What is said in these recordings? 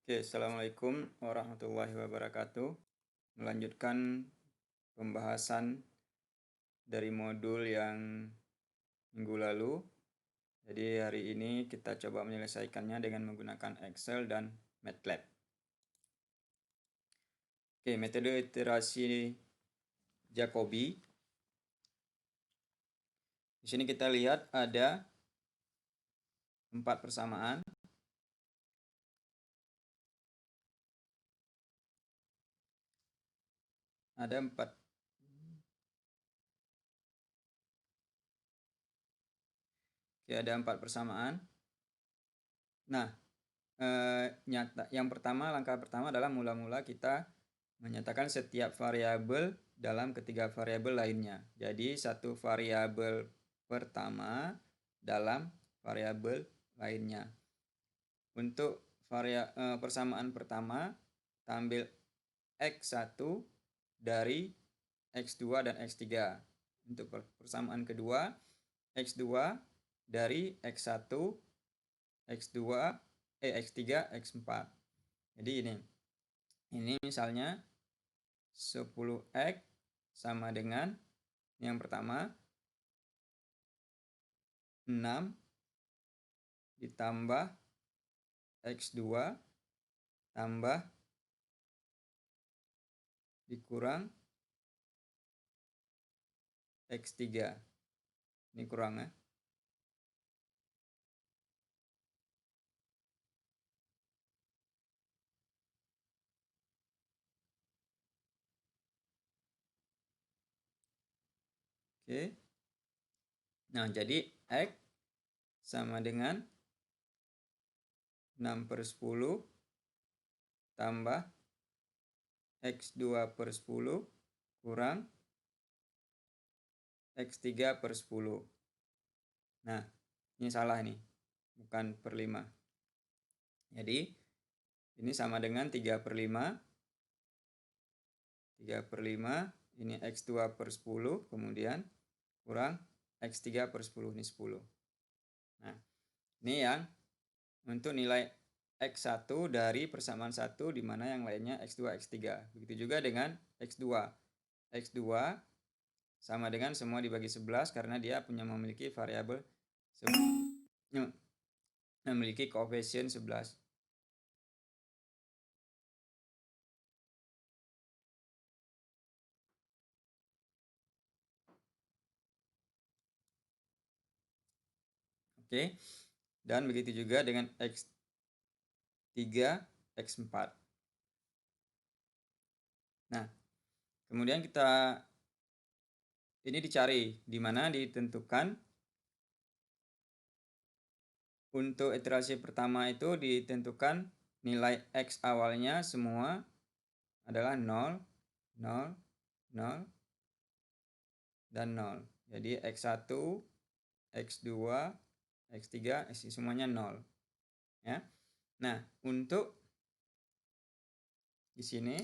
Oke, Assalamualaikum warahmatullahi wabarakatuh. Melanjutkan pembahasan dari modul yang minggu lalu. Jadi hari ini kita coba menyelesaikannya dengan menggunakan Excel dan MATLAB. Oke, metode iterasi Jacobi. Di sini kita lihat ada 4 persamaan. Ada 4. Oke, ada 4 persamaan. Nah, langkah pertama adalah mula-mula kita menyatakan setiap variabel dalam ketiga variabel lainnya. Jadi satu variabel pertama dalam variabel lainnya. Untuk persamaan pertama, kita ambil X1 dari X2 dan X3. Untuk persamaan kedua, X2 dari X1, X2, X3, X4. Jadi ini misalnya 10X sama dengan yang pertama 6 ditambah X2 tambah dikurang X3. Ini kurang ya. Oke. Nah, jadi X sama dengan 6/10 tambah X2/10 kurang X3/10. Nah, ini salah nih. Bukan per 5. Jadi, ini sama dengan 3/5. 3/5, ini X2/10, kemudian kurang X3/10, ini 10. Nah, ini yang untuk nilai X1 dari persamaan 1, di mana yang lainnya X2, X3. Begitu juga dengan X2. X2 sama dengan semua dibagi 11 karena dia memiliki variabel memiliki koefisien 11. Oke. Dan begitu juga dengan X3, X4. Nah, kemudian ini dicari, di mana ditentukan untuk iterasi pertama itu ditentukan nilai X awalnya semua adalah 0, 0, 0, dan 0. Jadi X1, X2, X3, semuanya 0. Ya. Nah, untuk di sini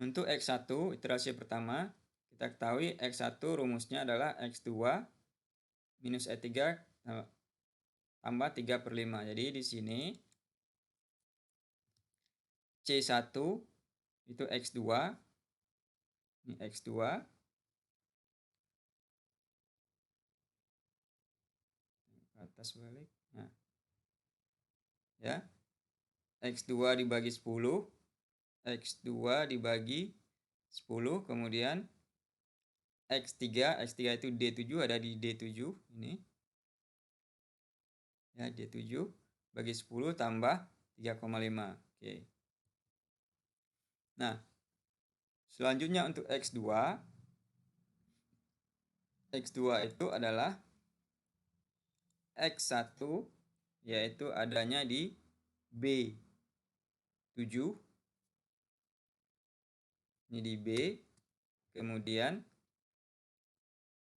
untuk X1 iterasi pertama, kita ketahui X1 rumusnya adalah X2 minus E3 tambah 3/5. Jadi di sini C1 itu X2, ini X2, ke atas balik. Nah, ya, X2 dibagi 10, X2 dibagi 10, kemudian X3 itu D7, ada di D7 ini. Ya, D7 bagi 10 tambah 3,5. Oke. Nah, selanjutnya untuk X2 itu adalah X1 yaitu adanya di B7. Ini di B, kemudian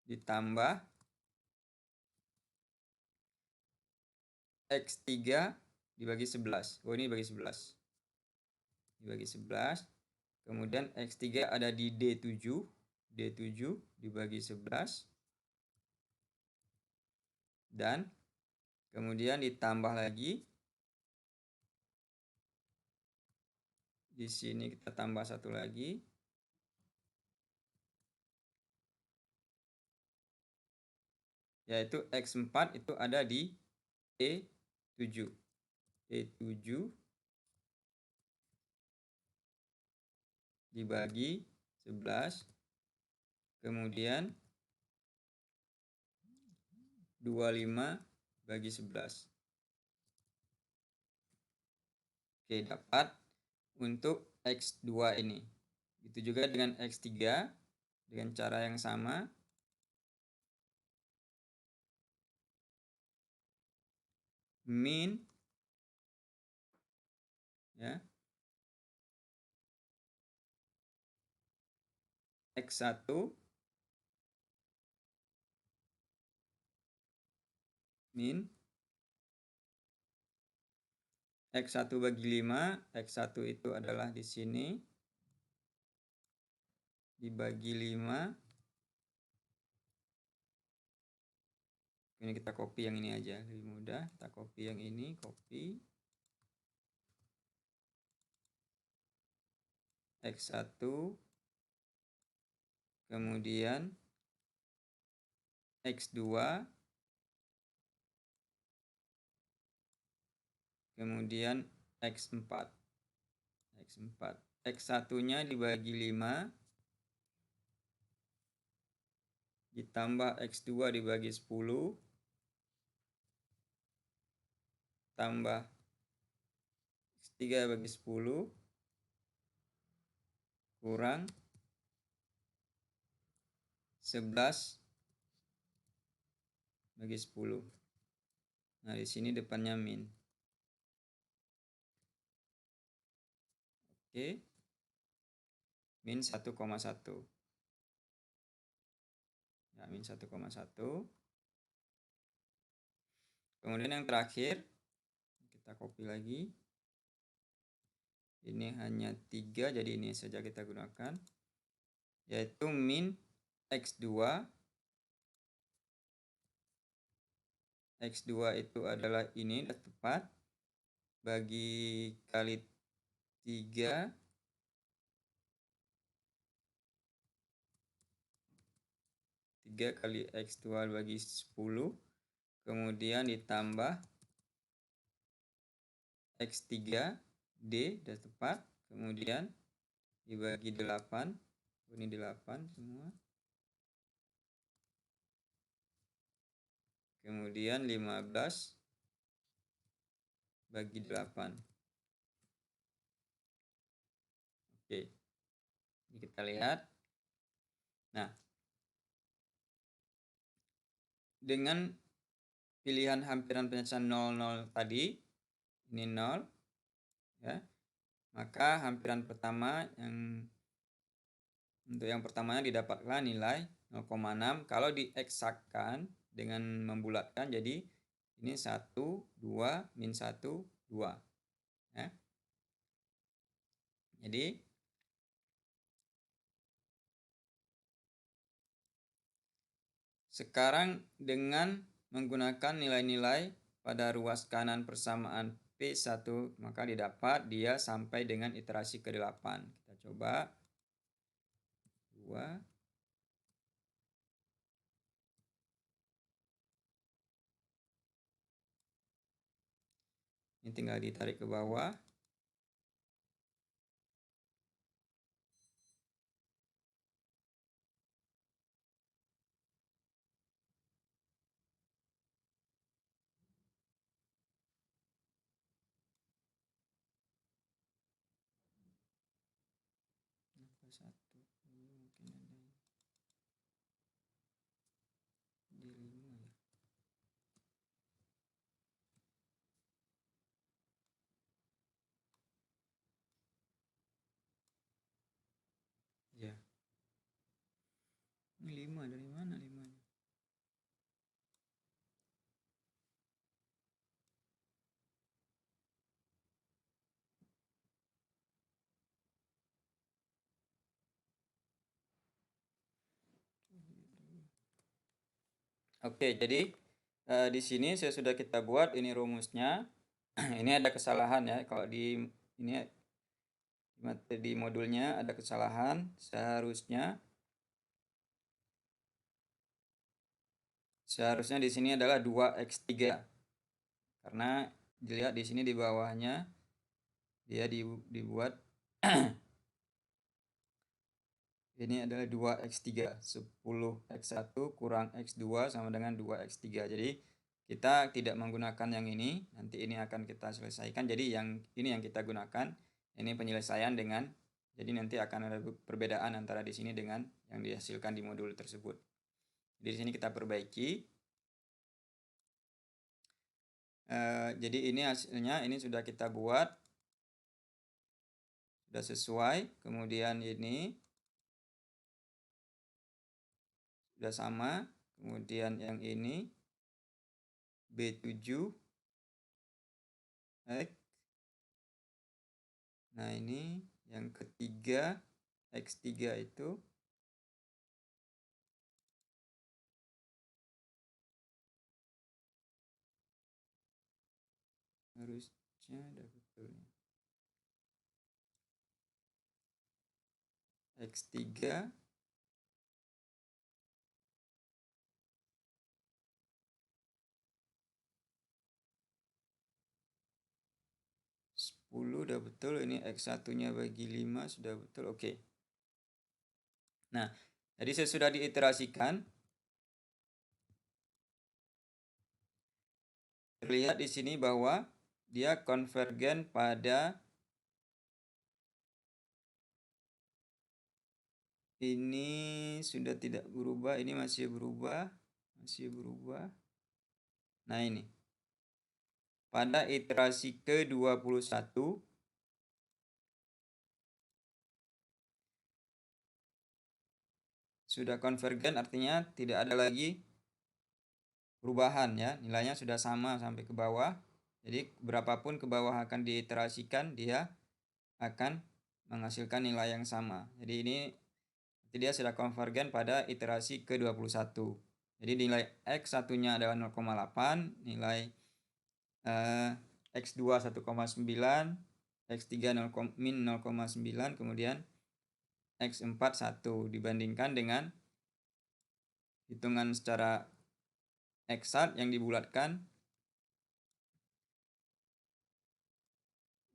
ditambah X3 dibagi 11. Oh, ini bagi 11. Dibagi 11. Kemudian X3 ada di D7. D7 dibagi 11. Dan kemudian ditambah lagi. Di sini kita tambah satu lagi. Yaitu X4 itu ada di E7. E7 dibagi 11. Kemudian 25 bagi 11. Oke, dapat untuk X2 ini. Itu juga dengan X3 dengan cara yang sama. Min ya X1 min X1 bagi 5, X1 itu adalah di sini, dibagi 5. Ini kita copy yang ini aja, lebih mudah. Kita copy yang ini, copy. X1, kemudian X2, kemudian X4. X1-nya dibagi 5, ditambah X2 dibagi 10, tambah X3 bagi 10, kurang 11 bagi 10. Nah, di sini depannya min. Oke. Min 1,1. Ya, min 1,1. Kemudian yang terakhir, kita copy lagi. Ini hanya 3, jadi ini saja kita gunakan. Yaitu min X2. X2 itu adalah ini, sudah tepat. Bagi kali 3. 3 kali X2 bagi 10. Kemudian ditambah X3 D, sudah tepat. Kemudian dibagi 8. Ini 8 semua. Kemudian 15 bagi 8. Oke. Ini kita lihat. Nah, dengan pilihan hampiran penyelesaian 0, 0 tadi, ini 0, ya, maka hampiran pertama untuk yang pertamanya didapatkan nilai 0,6. Kalau dieksakkan dengan membulatkan, jadi ini 1, 2, min 1, 2. Ya. Jadi sekarang dengan menggunakan nilai-nilai pada ruas kanan persamaan P1, maka didapat dia sampai dengan iterasi ke-8. Kita coba. 2. Ini tinggal ditarik ke bawah. Satu, mungkin ada D5 ya. Ya. Ini 5, dari mana 5-nya? Oke, jadi di sini sudah kita buat ini rumusnya. Ini ada kesalahan ya, kalau di ini di modulnya ada kesalahan, seharusnya di sini adalah 2x3. Karena dilihat di sini di bawahnya dia dibuat ini adalah 2x3, 10x1 kurang x2 sama dengan 2x3. Jadi kita tidak menggunakan yang ini, nanti ini akan kita selesaikan. Jadi yang ini yang kita gunakan, ini penyelesaian dengan, jadi nanti akan ada perbedaan antara di sini dengan yang dihasilkan di modul tersebut. Jadi di sini kita perbaiki. Jadi ini hasilnya, ini sudah kita buat, sudah sesuai. Kemudian ini sudah sama. Kemudian yang ini B7 X. Nah ini yang ketiga X3 itu harusnya ada betulnya. X3 10 udah betul, ini X1 nya bagi 5 sudah betul. Oke. Nah, jadi sesudah diiterasikan, terlihat di sini bahwa dia konvergen pada ini sudah tidak berubah, ini masih berubah. Nah ini, pada iterasi ke-21 sudah konvergen, artinya tidak ada lagi perubahan ya, nilainya sudah sama sampai ke bawah. Jadi berapapun ke bawah akan diiterasikan, dia akan menghasilkan nilai yang sama. Jadi ini dia sudah konvergen pada iterasi ke-21. Jadi nilai X1 nya adalah 0,8, nilai X2 1,9, X3 min 0,9, kemudian X4 1, dibandingkan dengan hitungan secara eksakt yang dibulatkan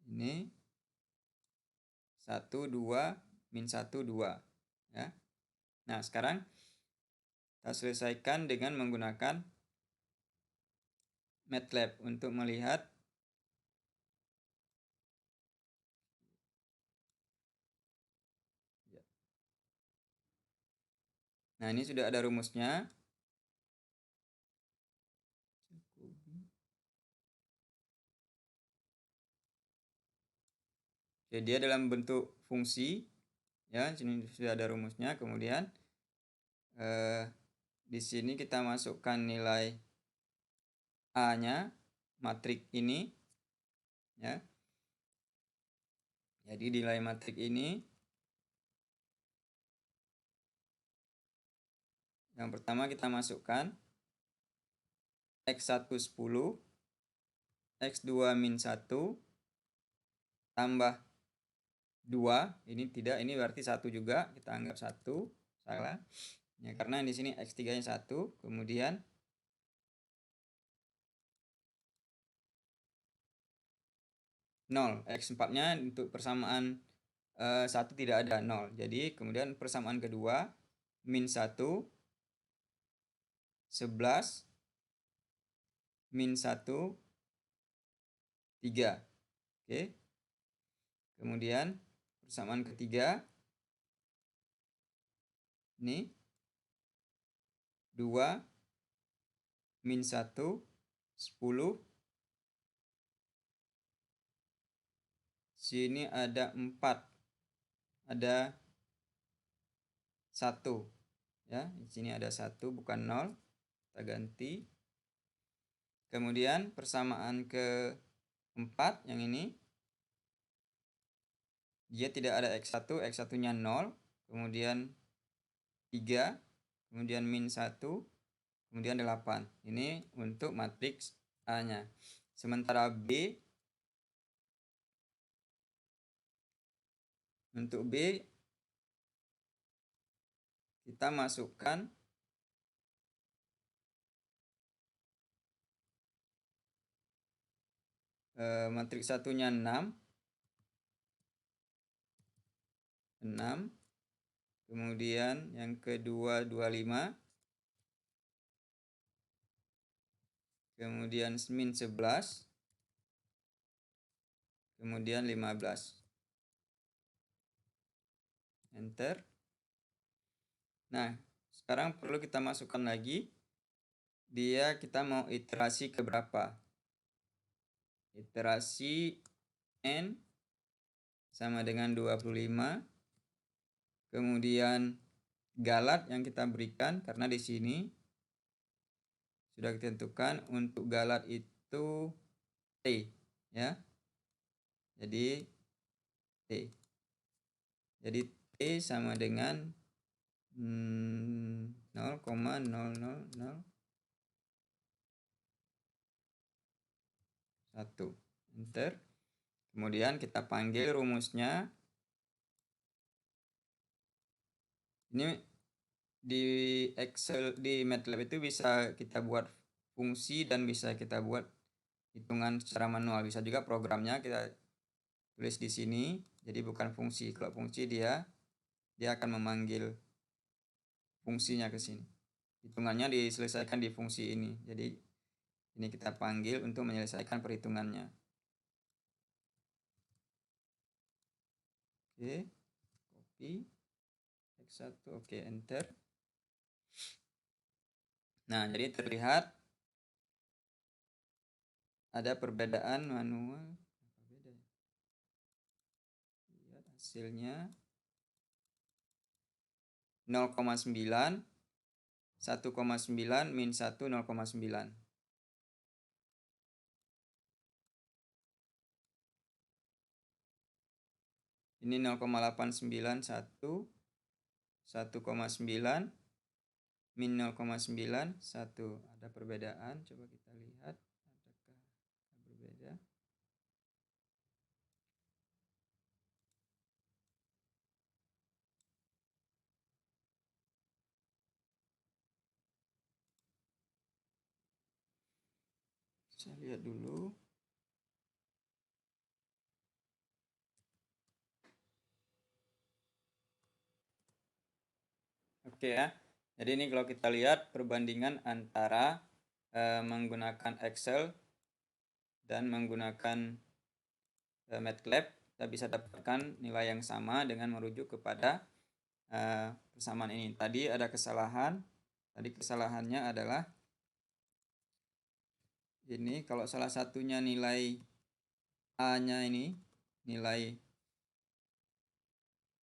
ini 1 2 min 1 2 ya. Nah, sekarang kita selesaikan dengan menggunakan MATLAB untuk melihat nah, ini sudah ada rumusnya. Jadi dia dalam bentuk fungsi ya, sini sudah ada rumusnya. Kemudian di sini kita masukkan nilai A-nya matrik ini ya. Jadi nilai matrik ini yang pertama kita masukkan X1 10, X2 min 1 tambah 2, ini tidak, ini berarti 1 juga, kita anggap 1, salah. Ya, karena di sini X3 nya 1, kemudian nol, X4 nya untuk persamaan 1 tidak ada, 0. Jadi kemudian persamaan kedua min 1 11 min 1 3. Oke. Kemudian persamaan ketiga ini 2 min 1 10. Sini ada 4. Ada 1. Ya, di sini ada 1 bukan 0. Kita ganti. Kemudian persamaan ke-4 yang ini dia tidak ada X1, X1 nya 0, kemudian 3, kemudian min 1, kemudian 8. Ini untuk matriks A-nya. Sementara B, untuk B kita masukkan matriks satunya 6, kemudian yang kedua 25, kemudian min 11, kemudian 15. Enter. Nah, sekarang perlu kita masukkan lagi, kita mau iterasi ke berapa? Iterasi N sama dengan 25. Kemudian galat yang kita berikan, karena di sini sudah ditentukan untuk galat itu T, ya. Jadi T. Jadi T sama dengan 0,00001. Enter. Kemudian kita panggil rumusnya. Ini di Excel, di MATLAB itu bisa kita buat fungsi dan bisa kita buat hitungan secara manual. Bisa juga programnya kita tulis di sini. Jadi bukan fungsi. Kalau fungsi dia akan memanggil fungsinya ke sini. Hitungannya diselesaikan di fungsi ini. Jadi ini kita panggil untuk menyelesaikan perhitungannya. Oke, copy X1, oke, enter. Nah, jadi terlihat ada perbedaan manual. Lihat hasilnya 0,9, 1,9 min 1 0,9. Ini 0,891, 1,9 min 0,9, 1. Ada perbedaan, coba kita lihat adakah berbeda. Saya lihat dulu. Oke ya. Jadi ini kalau kita lihat perbandingan antara menggunakan Excel dan menggunakan MATLAB, kita bisa dapatkan nilai yang sama dengan merujuk kepada persamaan ini. Tadi ada kesalahan. Tadi kesalahannya adalah ini, kalau salah satunya nilai A-nya ini, nilai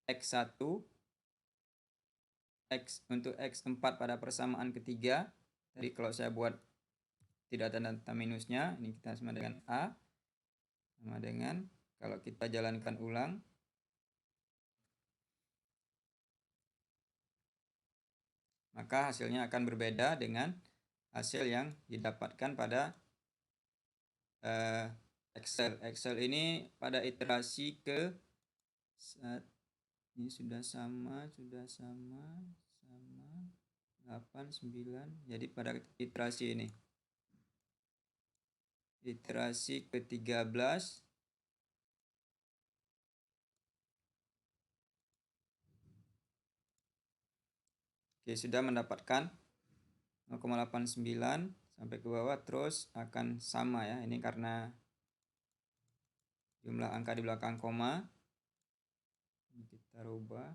X1, untuk X4 pada persamaan ketiga. Jadi kalau saya buat tidak ada tanda minusnya, ini kita sama dengan A, sama dengan kalau kita jalankan ulang, maka hasilnya akan berbeda dengan hasil yang didapatkan pada Excel. Excel ini pada iterasi ke ini sudah sama 8, 9. Jadi pada iterasi ini, iterasi ke-13, oke, sudah mendapatkan 0,89 sampai ke bawah, terus akan sama ya. Ini karena jumlah angka di belakang koma. Ini kita rubah.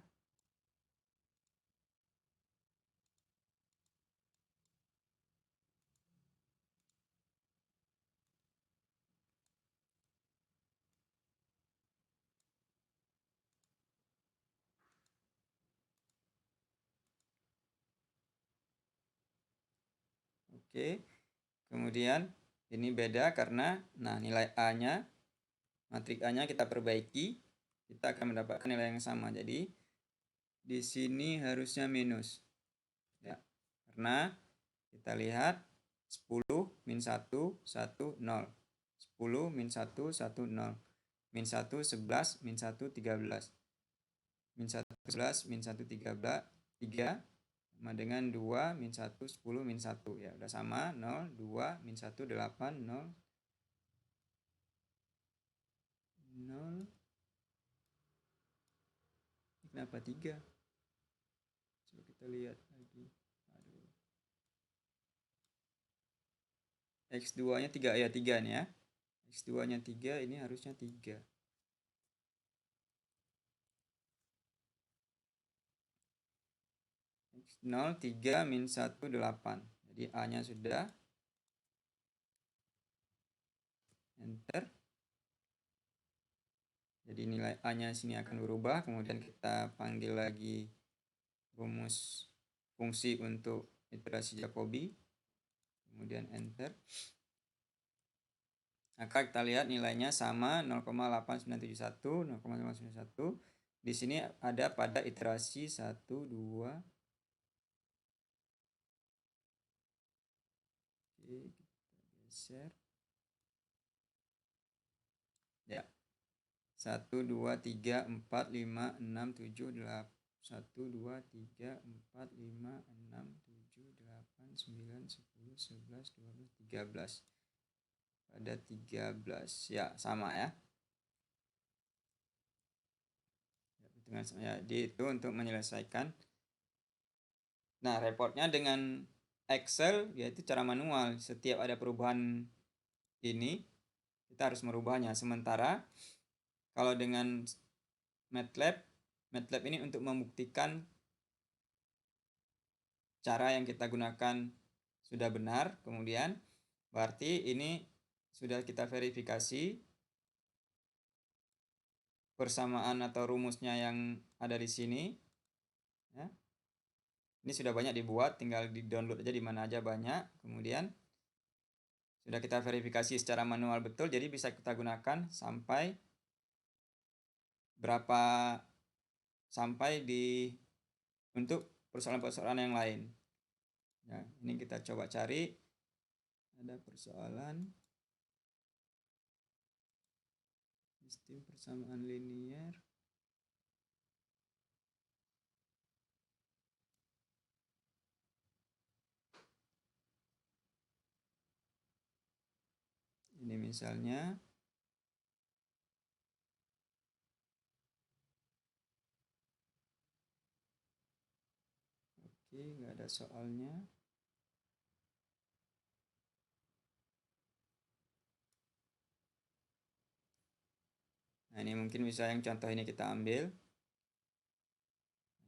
Oke. Kemudian ini beda karena nilai A-nya, matriks A-nya kita perbaiki, kita akan mendapatkan nilai yang sama. Jadi di sini harusnya minus. Ya. Karena Kita lihat 10 min 1, 1, 0. 10 min 1, 1, 0. Min 1, 11, min 1, 13. Min 1, 11, min 1, 13, 3. Sama dengan 2, min 1, 10, min 1. Ya, udah sama. 0, 2, min 1, 8, 0. 0. Kenapa 3? Coba kita lihat lagi. Aduh. X2-nya 3. Ya, 3 nih ya. X2-nya 3, ini harusnya 3. 0, 3, min 1, 8. Jadi A-nya sudah. Enter. Jadi nilai A-nya sini akan berubah. Kemudian kita panggil lagi rumus fungsi untuk iterasi Jacobi. Kemudian enter. Maka kita lihat nilainya sama 0,8971, 0,891. Di sini ada pada iterasi 1, 2. Oke, kita geser. Ya. 1, 2, 3, 4, 5, 6, 7, 8. 1, 2, 3, 4, 5, 6, 7, 8, 9, 10, 11, 12, 13. Pada 13. Ya, sama ya. Jadi itu untuk menyelesaikan. Nah, reportnya dengan Excel yaitu cara manual. Setiap ada perubahan ini, kita harus merubahnya. Sementara kalau dengan MATLAB ini untuk membuktikan cara yang kita gunakan sudah benar. Kemudian berarti ini sudah kita verifikasi persamaan atau rumusnya yang ada di sini. Ya. Ini sudah banyak dibuat, tinggal di-download aja di mana aja banyak. Kemudian sudah kita verifikasi secara manual betul, jadi bisa kita gunakan sampai berapa sampai di untuk persoalan-persoalan yang lain. Ya, ini kita coba cari. Ada persoalan sistem persamaan linier. Ini misalnya oke, nggak ada soalnya. Nah, ini mungkin bisa yang contoh ini kita ambil.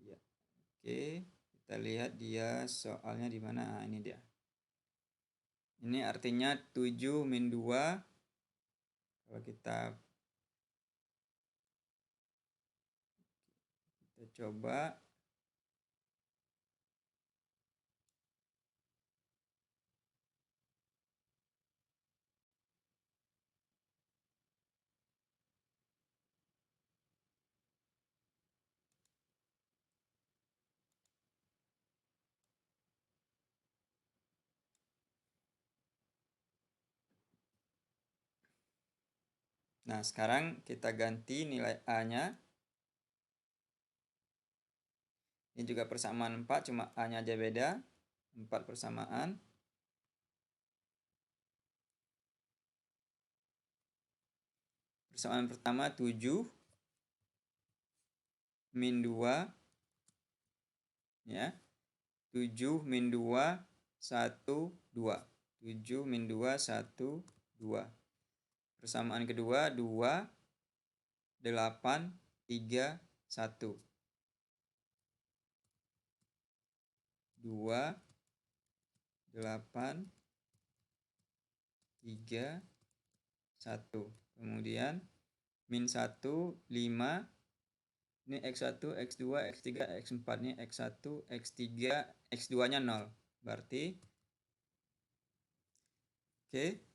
Ya. Oke, kita lihat dia soalnya di mana. Nah, ini dia. Ini artinya 7 min 2. Kalau kita coba. Nah, sekarang kita ganti nilai A-nya. Ini juga persamaan 4, cuma A-nya aja beda. 4 persamaan. Persamaan pertama 7 min 2. Ya. 7 min 2, 1, 2. 7 min 2, 1, 2. Persamaan kedua 2, 8, 3, 1. 2, 8, 3, 1. Kemudian min 1, 5. Ini X1, X2, X3, X4. Ini X1, X3, X2-nya 0. Berarti oke.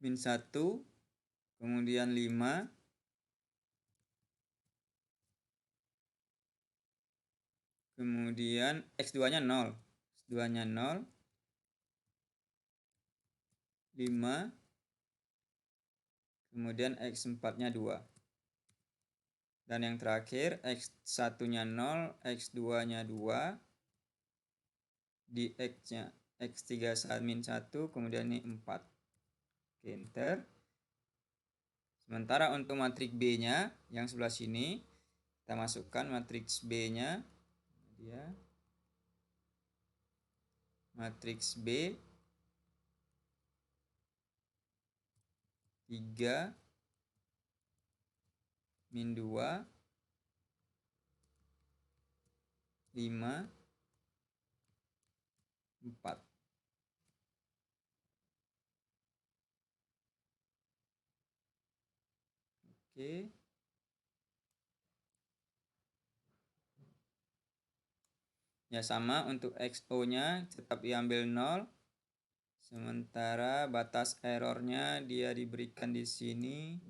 Min 1, kemudian 5. kemudian X2-nya 0. X2-nya 0, 5, kemudian X4-nya 2. Dan yang terakhir X1-nya 0, X2-nya 2, di X-nya X3 min 1, kemudian ini 4. Oke, enter. Sementara untuk matriks B-nya yang sebelah sini, kita masukkan matriks B-nya. Dia matriks B 3 min 2, 5, 4. Oke. Ya sama untuk XO-nya tetap diambil 0. Sementara batas errornya dia diberikan di sini.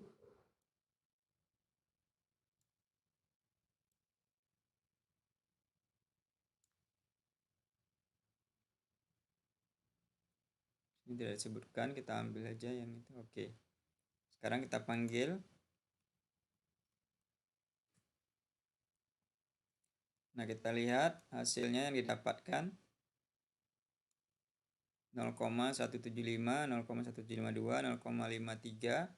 Ini tidak disebutkan, kita ambil aja yang itu. Oke. Sekarang kita panggil. Nah, kita lihat hasilnya yang didapatkan 0,175, 0,1752, 0,53,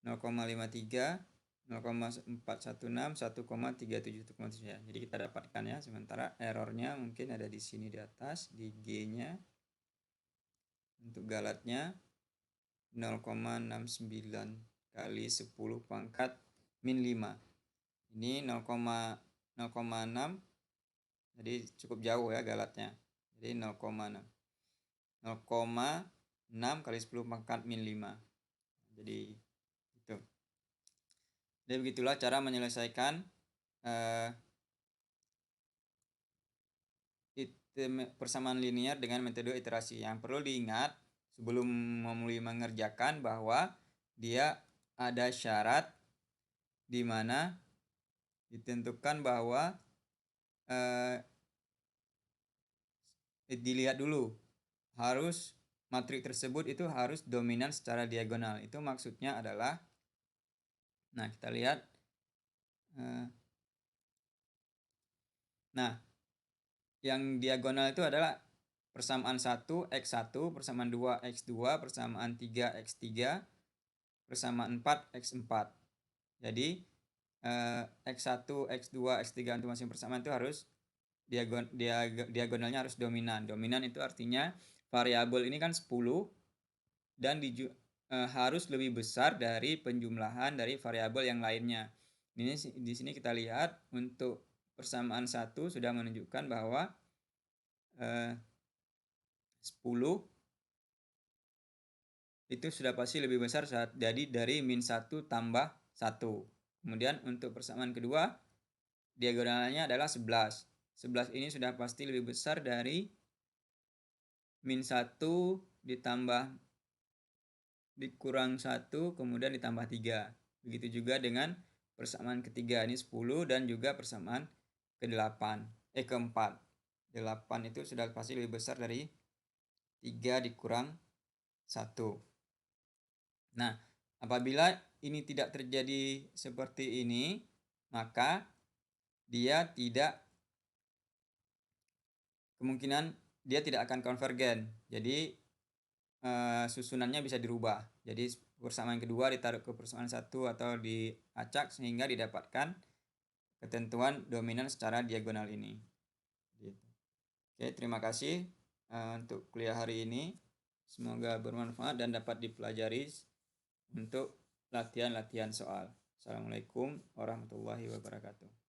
0,53, 0,416, 1,37. Jadi kita dapatkan ya. Sementara errornya mungkin ada di sini di atas, di G-nya. Untuk galatnya 0,69 kali 10 pangkat min 5. Ini 0,6. Jadi cukup jauh ya galatnya. Jadi 0,6. 0,6 kali 10 pangkat min 5. Jadi itu. Jadi begitulah cara menyelesaikan persamaan linear dengan metode iterasi. Yang perlu diingat sebelum memulai mengerjakan bahwa dia ada syarat di mana ditentukan bahwa dilihat dulu harus matriks tersebut itu harus dominan secara diagonal. Itu maksudnya adalah, nah kita lihat, nah yang diagonal itu adalah persamaan 1 X1, persamaan 2 X2, persamaan 3 X3, persamaan 4 X4. Jadi X1, X2, X3 untuk masing persamaan itu harus diagonalnya harus dominan. Dominan itu artinya variabel ini kan 10 dan harus lebih besar dari penjumlahan dari variabel yang lainnya. Ini di sini kita lihat untuk persamaan 1 sudah menunjukkan bahwa 10 itu sudah pasti lebih besar jadi dari min 1 tambah 1. Kemudian untuk persamaan kedua diagonalnya adalah 11. 11 ini sudah pasti lebih besar dari min 1 ditambah dikurang 1 kemudian ditambah 3. Begitu juga dengan persamaan ketiga, ini 10, dan juga persamaan keempat. 8 itu sudah pasti lebih besar dari 3 dikurang 1. Nah, apabila ini tidak terjadi seperti ini, maka dia kemungkinan dia tidak akan konvergen. Jadi susunannya bisa dirubah. Jadi persamaan kedua ditaruh ke persamaan 1 atau diacak sehingga didapatkan ketentuan dominan secara diagonal ini. Oke, terima kasih untuk kuliah hari ini. Semoga bermanfaat dan dapat dipelajari untuk latihan-latihan soal. Assalamualaikum warahmatullahi wabarakatuh.